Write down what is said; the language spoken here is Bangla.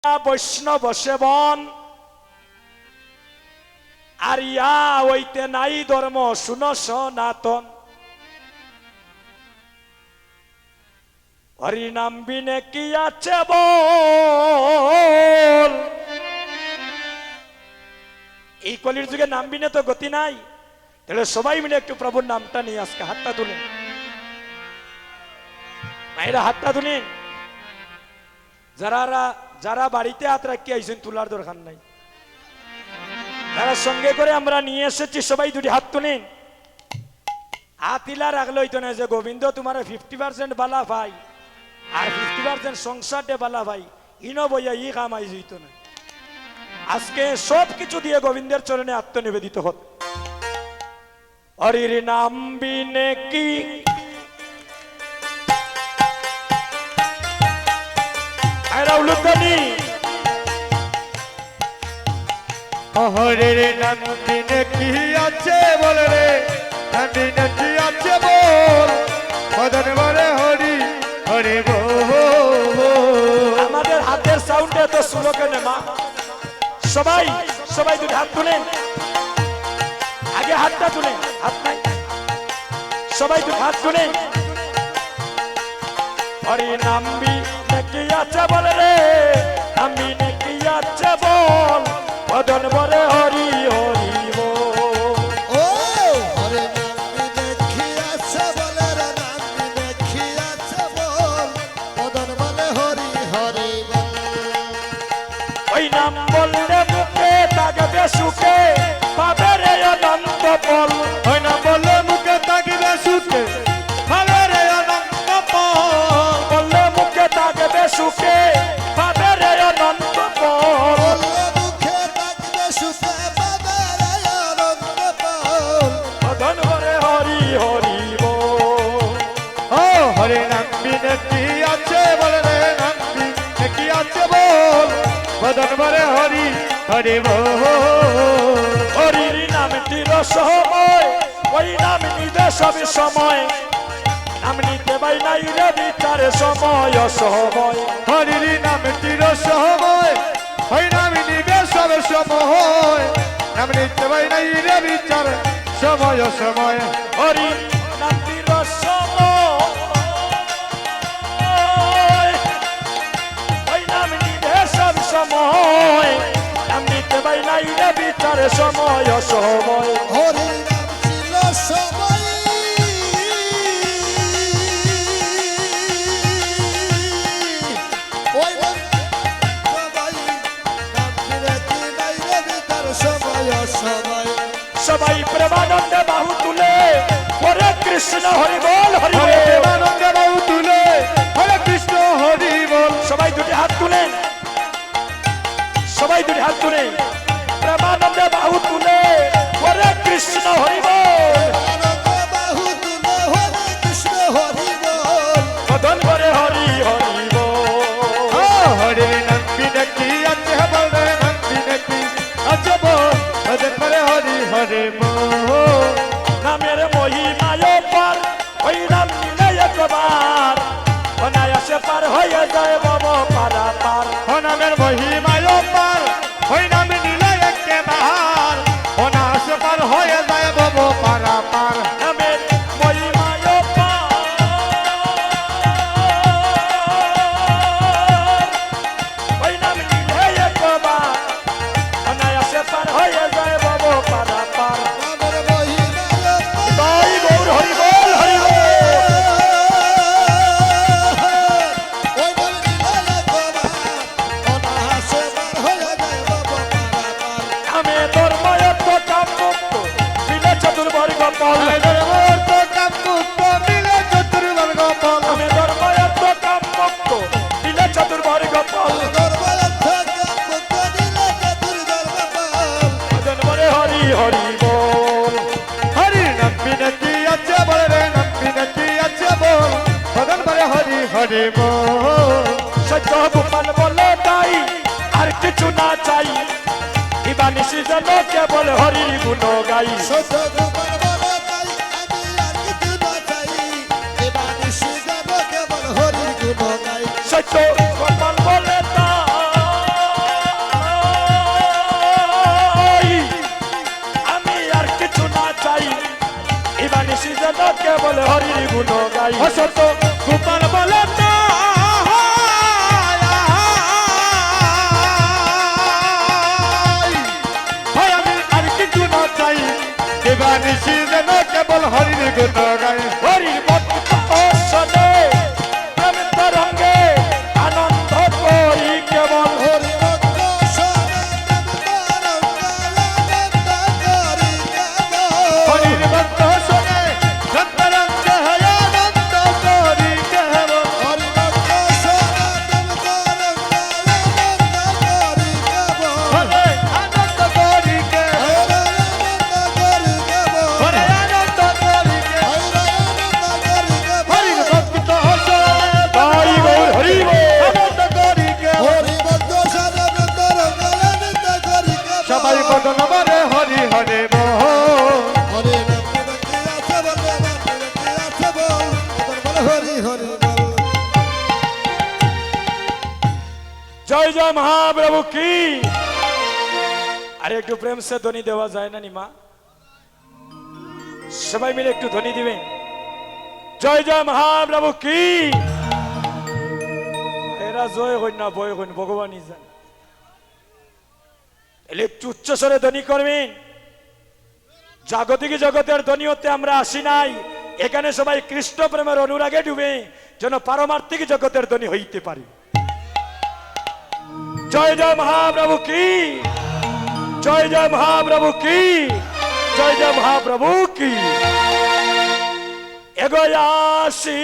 বৈষ্ণব সেবন আর ইয়া হইতে নাই ধর্ম শুনো সনাতন। হরিনাম বিনে কি আছে বল, এই কলির যুগে নাম বিনে তো গতি নাই। তাহলে সবাই মিলে একটু প্রভুর নামটা নিয়ে আজকে হাতটা তুলেন, মায়েরা হাতটা তুলেন। যারা যারা বাড়িতে হাত রাখি আইছেন তোলার দরকার নাই, যারা সঙ্গে করে আমরা নিয়ে এসেছি সবাই দুটি হাত তুলেন। হাত ইলা রাখলে হইতো না যে গোবিন্দ তোমার 50% বালা ভাই আর 50% সংসারটে বালা ভাই, ইনো বইয়া ই কাম আইজ হইতো না। আজকে সব কিছু দিয়ে গোবিন্দের চরণে আত্মনিবেদিত হত। হরির নাম বিনে কি উলুদানি, হরির নাম বিনে কি আছে বল রে, নাম বিনে কি আছে বল, মদন বলে হরি হরি বল। আমাদের হাতের সাউন্ডে তো শুনো কেন মা? সবাই সবাই দুটি হাত তুলেন, আগে হাতটা তুলেন, হাত নাই, সবাই দুটি হাত তুলেন। হরি নাম বিনে কি আছে বল রে, নাম বিনে কি আছে বল, মদন বলে হরি হরি বল। ও হরে নাম বিনে কি আছে বলে রে, নাম বিনে কি আছে বল, মদন বলে হরি হরি বল। ওই নাম বললে মুখে থাকবে সুখে, পাবে রে অনন্ত ফল। ওই নাম বললে মুখে থাকিবে সুখে, পাবে রে অনন্ত ফল। বললে মুখে থাকবে সুখে, পাবে রে অনন্ত ফল। বললে মুখে থাকবে সুখে, পাবে রে অনন্ত ফল। মদন বলে হরি হরি বল। ও হরি নাম বিনে কি আছে বল রে, নাম বিনে কি আছে বল, মদন বলে হরি হরি বল। হরির নামটির সময়, ওই নাম নিদে সব সময়, নাম নিতে পাই নাই রে বিচারে সময় অসময়। হরির নাম তীর সময়, ওই নাম নিবে সব সময়, নাম নিতে পাই নাই রে বিচার সময় সময়। হরি নামটির সময়, ওই নাম নিদে সব সময়, নাম নিতে পাই নাই রে বিচারে সময় অসময়। হরির নাম ছিল সবাই, ওই নাম সবাই, নাম বিনে কি নাই রে বিতার সময় অসময়। সবাই প্রেমানন্দে বাহু তুলে হরে কৃষ্ণ হরি বল হরি হরে বল। প্রেমানন্দে বাহু তুলে হরে কৃষ্ণ হরি বল। সবাই দুটি হাত তুলেন, সবাই দুটি হাত তুলে প্রেমানন্দে বাহু তুলে হরে কৃষ্ণ হরি বল। আনন্দ বাহু তুলে হরে কৃষ্ণ হরি বল। মদন করে হরি হরি বল। ও হরে নাম বিনে কি আছে বল রে, নাম বিনে কি আছে বল, মদন বলে হরি হরি বল। নামের মহিমায় পার, ওই নাম নিলে একবার অনায়াসে পার হয়ে যায় বাব পারা পার। ও নামের মহিমায় পার, ওই নাম নিলে একেবার, ও নাশ পার হয়ে যায় বব পারা পার। নামের মহিমায় পার, ওই নাম নিলে একবার অনায়াসে পার হয়ে যায় বাব পারা পার। নামের মহিমায় তাই গৌর হরি বল হরি বল। ওই নাম নিলে একবার অনায়াসে পার হয়ে যায় বাবা পারাপার। নামে ধর্মায়ত্ত কামমুক্ত মিলে চতুর্বর্গ ফল। তো কামুক্ত মিলে চতুর্বর্গ ফল। নামে ধর্মায়ত্ত কামমুক্ত মিলে চতুর্বর্গ ফল। দরবারের থেকে মুক্ত দিলে চতুর্দর্গ পাল। ভজন বলে হরি হরি বল। হরি নাম বিনে কি আছে বল রে, নাম বিনে কি আছে বল, ভগবান বলে হরি হরি বল। সত্য গোপাল বলে তাই আর কিছু না চাই, দিবানিশি যেন কেবল হরির গুণ গাই। সত্য গোপাল বলে তাই আমি আর কিছু না চাই, এবার নিশি যাব কেবল হরির গুণ গাই। সত্য গোপাল বলে তাই বলে হরির গুণ গাই অসত গোপাল বলে না হয় আমি আর কিছু না চাই দেবানিশি যেন কেবল হরির গুণ গাই হরির ভক্ত শোনে প্রেম তরঙ্গে আনন্দ করি কেবল হরি ভক্ত শোনে করি হরির ভক্ত শোনে সন্তরঙ্গে হয় আনন্দ করি কেবল হরি ভক্ত শোনে হরে আনন্দ করি কেবল হরে আনন্দ করি কেবল হরির ভক্ত শোনে তাই গৌর হরি বল। আনন্দ করি কেবল সবাই বদন বলে হরি হরে বল হরি হরি জয় জয় মহাপ্রভু কি আরে একটু প্রেম সে ধ্বনি দেওয়া যায় না নিমা সবাই মিলে একটু ধ্বনি দিবেন জয় জয় মহাপ্রভু কি এরা জয় হইন না বয় হইন ভগবানই জানে এলে একটু উচ্চস্বরে ধ্বনি করবেন জাগতিক জগতের ধ্বনি হতে আমরা আসি নাই এখানে সবাই কৃষ্ণ প্রেমের অনুরাগে ডুবে যেন পারমার্থিক জগতের ধ্বনি হইতে পারে জয় জয় মহাপ্রভু কি জয় জয় মহাপ্রভু কি জয় জয় মহাপ্রভু কি এগোয়াসি